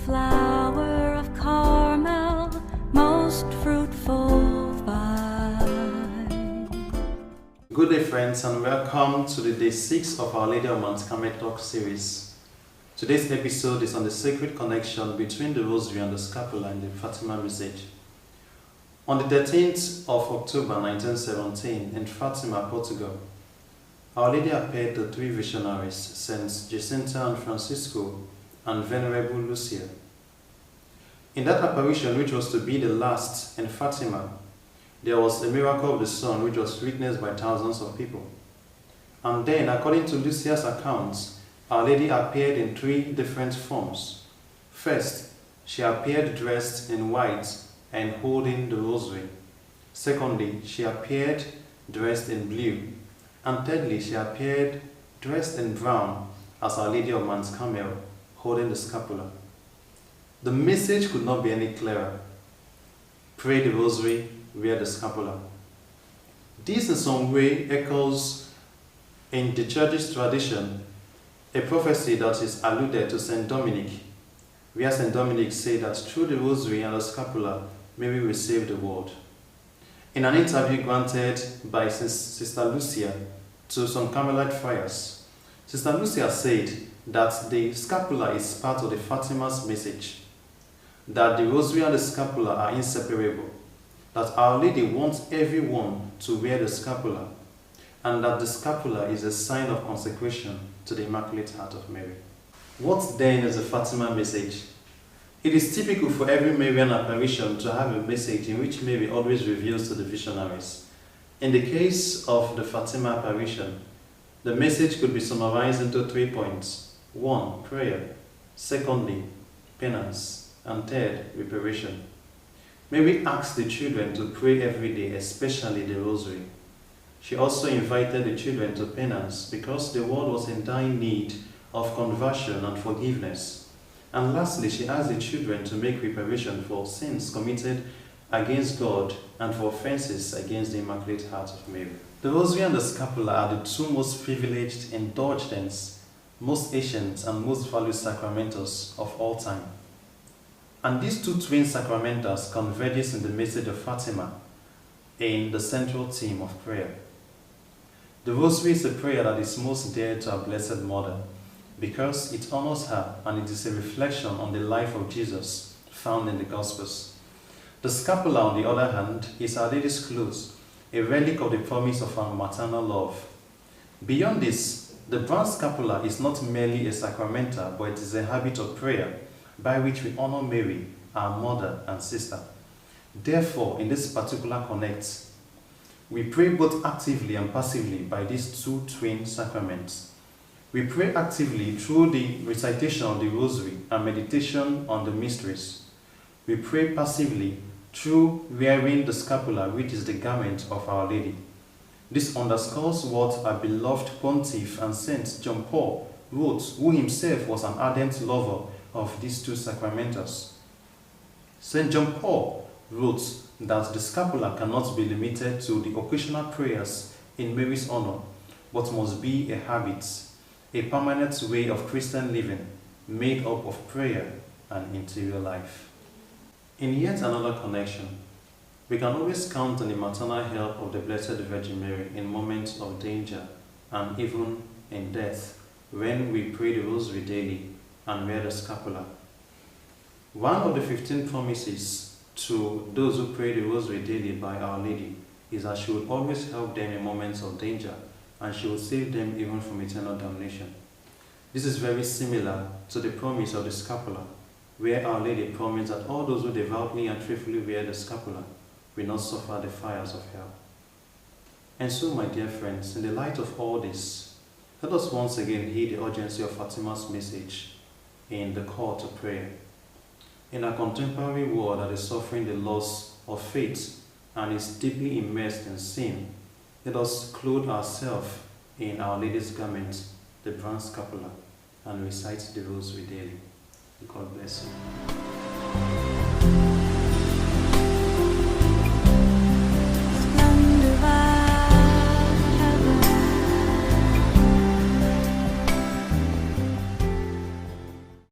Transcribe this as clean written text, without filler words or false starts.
flower of Carmel, most fruitful vine. Good day, friends, and welcome to the day 6 of Our Lady of Mount Carmel Talk series. Today's episode is on the sacred connection between the Rosary and the Scapular in the Fatima message. On the 13th of October 1917 in Fatima, Portugal, Our Lady appeared to 3 visionaries, Saints Jacinta and Francisco and Venerable Lucia. In that apparition, which was to be the last in Fatima, there was a miracle of the sun which was witnessed by thousands of people. And then, according to Lucia's accounts, Our Lady appeared in 3 different forms. First, she appeared dressed in white and holding the rosary. Secondly, she appeared dressed in blue. And thirdly, she appeared dressed in brown as Our Lady of Mount Carmel, holding the scapular. The message could not be any clearer. Pray the rosary, wear the scapular. This in some way echoes in the Church's tradition a prophecy that is alluded to Saint Dominic, where Saint Dominic said that through the rosary and the scapular may we save the world. In an interview granted by Sister Lucia to some Carmelite friars, Sister Lucia said that the scapular is part of the Fatima's message, that the rosary and the scapular are inseparable, that Our Lady wants everyone to wear the scapular, and that the scapular is a sign of consecration to the Immaculate Heart of Mary. What then is the Fatima message? It is typical for every Marian apparition to have a message in which Mary always reveals to the visionaries. In the case of the Fatima apparition, the message could be summarized into 3 points. 1. Prayer. Secondly, penance. And third, reparation. Mary asked the children to pray every day, especially the rosary. She also invited the children to penance because the world was in dire need of conversion and forgiveness. And lastly, she asked the children to make reparation for sins committed against God and for offenses against the Immaculate Heart of Mary. The Rosary and the Scapular are the 2 most privileged, indulgent, most ancient and most valued sacramentals of all time. And these 2 twin sacramentals converges in the message of Fatima in the central theme of prayer. The Rosary is a prayer that is most dear to our Blessed Mother because it honors her and it is a reflection on the life of Jesus found in the Gospels. The scapular, on the other hand, is Our Lady's clothes, a relic of the promise of our maternal love. Beyond this, the brown scapular is not merely a sacramental, but it is a habit of prayer by which we honor Mary, our mother and sister. Therefore, in this particular connect, we pray both actively and passively by these 2 twin sacraments. We pray actively through the recitation of the Rosary and meditation on the mysteries. We pray passively through wearing the scapular, which is the garment of Our Lady. This underscores what our beloved Pontiff and Saint John Paul wrote, who himself was an ardent lover of these 2 sacramentals. Saint John Paul wrote that the scapular cannot be limited to the occasional prayers in Mary's honor, but must be a habit, a permanent way of Christian living, made up of prayer and interior life. In yet another connection, we can always count on the maternal help of the Blessed Virgin Mary in moments of danger and even in death when we pray the Rosary daily and wear the scapular. One of the 15 promises to those who pray the Rosary daily by Our Lady is that she would always help them in moments of danger and she would save them even from eternal damnation. This is very similar to the promise of the scapular, where Our Lady promised that all those who devoutly and faithfully wear the scapular will not suffer the fires of hell. And so, my dear friends, in the light of all this, let us once again heed the urgency of Fatima's message in the call to prayer. In a contemporary world that is suffering the loss of faith and is deeply immersed in sin, let us clothe ourselves in Our Lady's garment, the brown scapular, and recite the Rosary daily. God bless you.